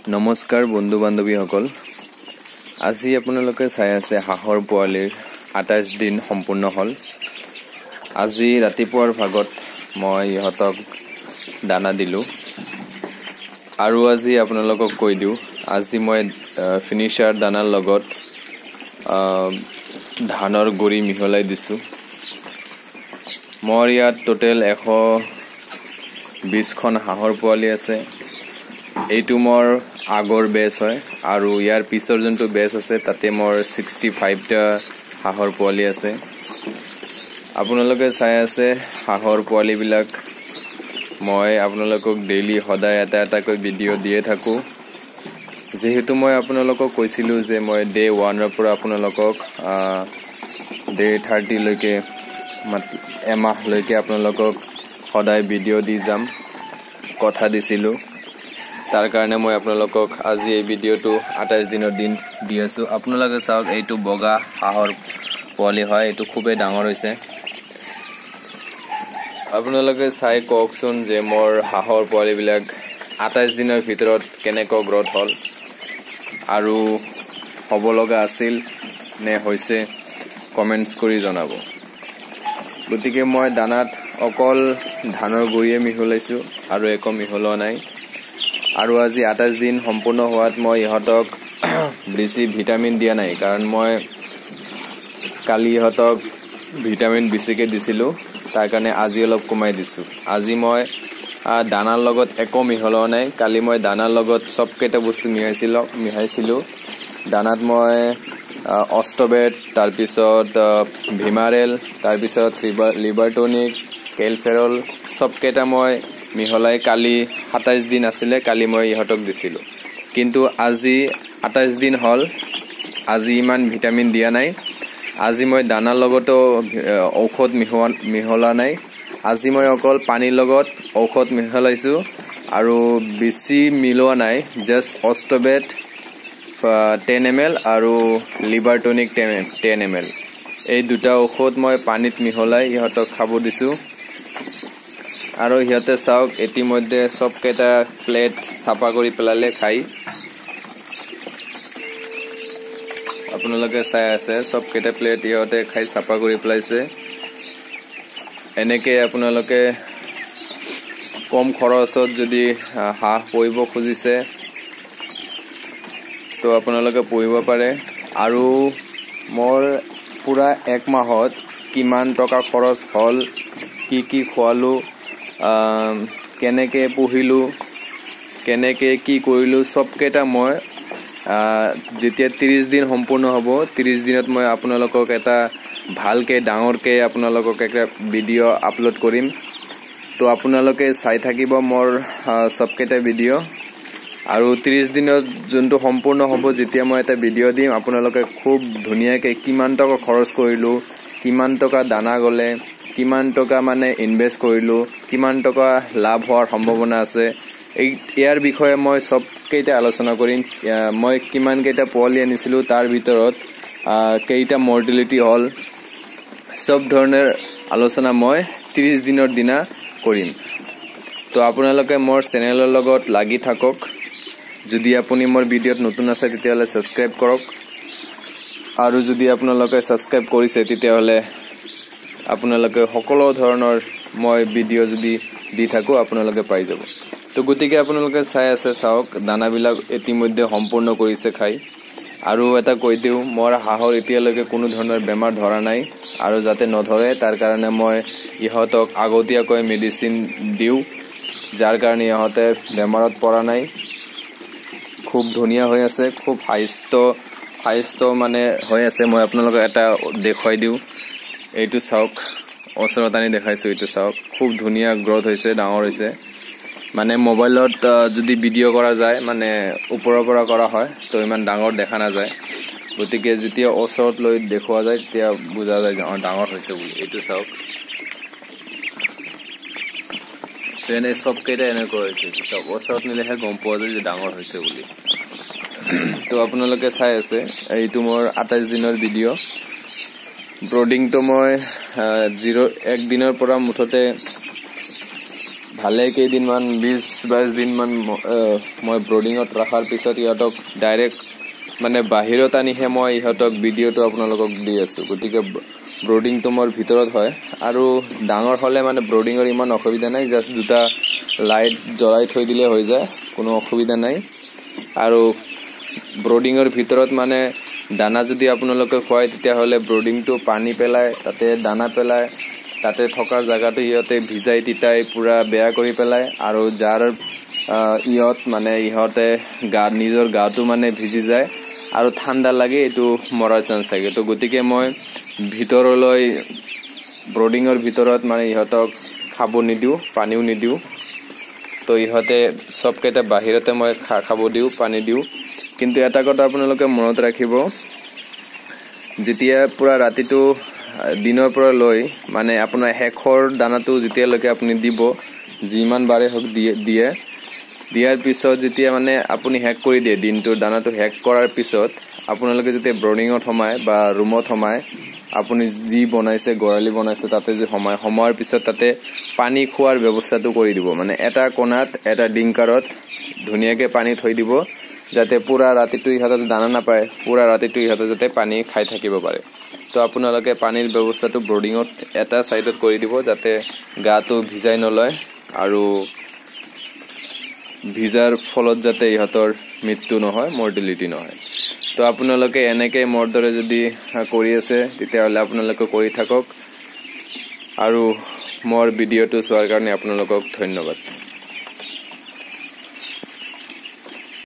নমস্কাৰ বন্ধু বান্ধৱীসকল আজি আপোনালোকে চাই আছে হাঁহৰ পোৱালিৰ 28 দিন সম্পূৰ্ণ হল আজি ৰাতিপুৱাৰ ভাগত মই ইহঁতক দানা দিলো আৰু আজি আপোনালোকক কৈ দিও আজি মই ফিনিশাৰ দানাৰ লগত ধানৰ গুৰি মিহলাই দিছো মোৰ ইয়াত টোটেল 120 খন হাঁহৰ পোৱালি আছে এইটো মোৰ আগৰ বেচ হয় আৰু ইয়াৰ পিছৰ জন্তু বেচ আছে তাতে মোৰ 65 টা হাঁহৰ পোৱালি আছে আপোনালোকে চাই আছে হাঁহৰ পোৱালি বিলাক মই আপোনালোকক ডেইলি সদায় এটা কৈ ভিডিও দিয়ে থাকো যেহেতু মই আপোনালোকক কৈছিলো যে মই ডে 1 ৰ পৰা আপোনালোকক ডে 30 লৈকে এমাহ লৈকে আপোনালোকক সদায় ভিডিও দি যাম কথা দিছিলো তাৰ কাৰণে মই আপোনালোকক আজি এই ভিডিওটো 28 দিনৰ দিন দি আছো আপোনালোকে চাওক এইটো বগা হাঁহৰ পোৱালি হয় এইটো খুবেই ডাঙৰ হৈছে আপোনালোকে চাই কওকচোন যে মোৰ হাঁহৰ পোৱালি বিলাক 28 দিনৰ ভিতৰত কেনেকৈ গ্ৰোথ হল আৰু হ'ব লগা আছিল নে হৈছে কমেন্টছ কৰি জনাব গতিকে মই দানাত অকল ধানৰ গুৰিয়ে মিহলাইছো আৰু একো মিহলোৱা নাই আৰু আজি 28 দিন সম্পূৰ্ণ হোৱাত মই ইহঁতক বেছি ভিটামিন দিয়া নাই কাৰণ মই কালি ইহঁতক ভিটামিন বেছিকে দিছিলো তাৰ কাৰণে আজি অলপ কমাই দিছো আজি মই দানাৰ লগত একো মিহলোৱা নাই কালি মই দানাৰ লগত সব কেটা বস্তু মিহাইছিলো দানাত মই অষ্টবেট তাৰ পিছত ভিমাৰেল তাৰ পিছত লিভাৰটনিক কেলফেৰল সব কেটা মই মিহলাই কালি 27 দিন আছিল কালি মই ইহঁতক দিছিলো কিন্তু আজি 28 দিন হল আজি ইমান ভিটামিন দিয়া নাই আজি মই দানাৰ লগতো ঔষধ মিহলা নাই আজি মই অকল পানীৰ লগত ঔষধ মিহলাইছো আৰু বেছি মিলোৱা নাই জাস্ট অষ্টবেট 10 ml আৰু লিভাৰটনিক 10 ml এই দুটা ঔষধ মই পানীত মিহলাই ইহঁতক খাব দিছো আৰু ইহঁতে চাওক ইতিমধ্যে সব কেটা প্লেট সাফা কৰি পেলালে খাই আপোনালোকে চাই আছে সব কেটা প্লেট ইহঁতে খাই সাফা কৰি পেলাইছে এনেকে আপোনালোকে কম খৰচত যদি হাঁহ পুহিব খুজিছে তো আপোনালোকে পুহিব পাৰে আৰু মোৰ পুৰা এক মাহত কিমান টকা খৰচ হল কি খোৱালো কেনেকে পুহিলো কেনেকে কি কৰিলো সব কেটা মই যেতিয়া 30 দিন সম্পূৰ্ণ হ'ব 30 দিনত মই আপোনালোকক এটা ভালকে ডাঙৰকে আপোনালোকক একটা ভিডিও আপলোড কৰিম তো আপোনালোকে চাই থাকিব মোৰ সব কেটা ভিডিও আৰু 30 দিনত যোনটো সম্পূৰ্ণ হ'ব যেতিয়া মই এটা ভিডিও দিম আপোনালোকে খুব ধুনিয়াকে কিমান টকা খৰচ কৰিলো কিমান টকা দানা গলে কিমান টকা মানে ইনভেস্ট কৰিলো কিমান টকা লাভ হোৱাৰ সম্ভাৱনা আছে ইয়াৰ বিষয়ে মই সব কেইটা আলোচনা কৰিম মই কিমান কেইটা পোৱালি আনিছিলো তাৰ ভিতৰত কেইটা মৰ্টিলিটি হল সব ধৰণৰ আলোচনা মই 30 দিনৰ দিনা কৰিম তো আপোনালোকে মোৰ চেনেলৰ লগত লাগি থাকক যদি আপুনি মোৰ ভিডিওত নতুন আছে তেতিয়াহলে সাবস্ক্ৰাইব কৰক আৰু যদি আপোনালোকে সাবস্ক্ৰাইব কৰিছে তেতিয়াহলে আপোনালোকে সকলো ধৰণৰ মই ভিডিও যদি দি থাকো আপোনালোকে পাই যাব তো গতিকে আপোনালোকে চাই আছে চাওক দানাবিলাক ইতিমধ্যে সম্পূৰ্ণ কৰিছে খাই আৰু এটা কৈ দিও মোৰ হাঁহৰ এতিয়ালৈকে কোনো ধৰণৰ বেমাৰ ধৰা নাই আৰু যাতে নধৰে তাৰ কাৰণে মই ইহঁতক আগতীয়াকৈ মেডিসিন দিও যাৰ কাৰণে ইহঁতে বেমাৰত পৰা নাই খুব ধুনিয়া হৈ আছে খুব হাইষ্ট মানে হৈ আছে মই আপোনালোকক এটা দেখাই দিও এইটো চাওক ওচৰত আনি দেখাইছো এইটো চাওক খুব ধুনিয়া গ্ৰোথ হৈছে ডাঙৰ হৈছে মানে মোবাইলত যদি ভিডিও কৰা যায় মানে ওপৰৰ পৰা কৰা হয় তো ইমান ডাঙৰ দেখা না যায় গতিকে যেতিয়া ওচৰত লৈ দেখুৱা যায় তেতিয়া বুজা যায় যে ডাঙৰ হৈছে বুলি এইটো চাওক তেনে সব কেটা এনেকৈ হৈছে সব ওচৰত নিলেহে গম পোৱা যায় যে ডাঙৰ হৈছে বুলি তো আপোনালোকে চাই আছে এইটো মোৰ 28 দিনৰ ভিডিও ব্ৰডিং তো মই 1 দিনৰ পৰা মুঠতে ভালে কেইদিনমান 20-22 দিনমান মই ব্ৰডিঙত ৰখাৰ পিছত ইহঁতক ডাইৰেক্ট মানে বাহিৰত আনিহে মই ইহঁতক ভিডিঅ'টো আপোনালোকক দি আছো। গতিকে ব্ৰডিংটো মোৰ ভিতৰত হয় আৰু ডাঙৰ হলে মানে ব্ৰডিঙৰ ইমান অসুবিধা নাই, জাষ্ট দুটা লাইট জ্বলাই থৈ দিলে হৈ যায়, কোনো অসুবিধা নাই। আৰু ব্ৰডিঙৰ ভিতৰত মানে দানা যদি আপোনালোকে খুৱাই তেতিয়াহ'লে ব্ৰডিংটো পানী পেলাই তাতে দানা পেলাই তাতে থকাৰ জায়গাটো ইহঁতে ভিজাই তিতাই পুৰা বেয়া কৰি পেলাই আৰু যাৰ ইহঁতে নিজৰ গাটো মানে ভিজি যায় আৰু ঠাণ্ডা লাগে, এইটো মৰাৰ চান্স থাকে। তো গতিকে মই ভিতৰলৈ ব্ৰডিঙৰ ভিতৰত মানে ইহঁতক খাব নিদিওঁ, পানীও নিদিওঁ। তো ইহঁতে চবকেইটা বাহিৰতে মই খাব দিওঁ, পানী দিওঁ। কিন্তু এটা কথা আপোনালোকে মনত ৰাখিব, যেতিয়া পুৰা ৰাতিটো দিনৰ পৰা লৈ মানে আপোনাৰ শেষৰ দানাটো যেতিয়ালৈকে আপুনি দিব, যিমান বাৰে হওক দিয়াৰ পিছত যেতিয়া মানে আপুনি শেষ কৰি দিয়ে, দিনটোৰ দানাটো শেষ কৰাৰ পিছত আপোনালোকে যেতিয়া ব্ৰডিঙত সোমায় বা ৰুমত সোমায়, আপুনি যি বনাইছে গঁৰালি বনাইছে তাতে যে সোমোৱাৰ পিছত তাতে পানী খোৱাৰ ব্যৱস্থাটো কৰি দিব। মানে এটা কোণাত এটা ডিংকাৰত ধুনীয়াকে পানী থৈ দিব, যাতে পুৰা ৰাতিটো ইহঁতে দানা নাপায়, পুৰা ৰাতিটো ইহঁতে যাতে পানী খাই থাকিব পাৰে। তো আপোনালোকে পানীৰ ব্যৱস্থাটো ব্ৰডিঙত এটা চাইডত কৰি দিব, যাতে গাটো ভিজাই নলয় আৰু ভিজাৰ ফলত যাতে ইহঁতৰ মৃত্যু নহয়, মৰ্টেলিটি নহয়। তো আপোনালোকে এনেকৈ মোৰ দৰে যদি কৰি আছে তেতিয়াহ'লে আপোনালোকে কৰি থাকক আৰু মোৰ ভিডিঅ'টো চোৱাৰ কাৰণে আপোনালোকক ধন্যবাদ।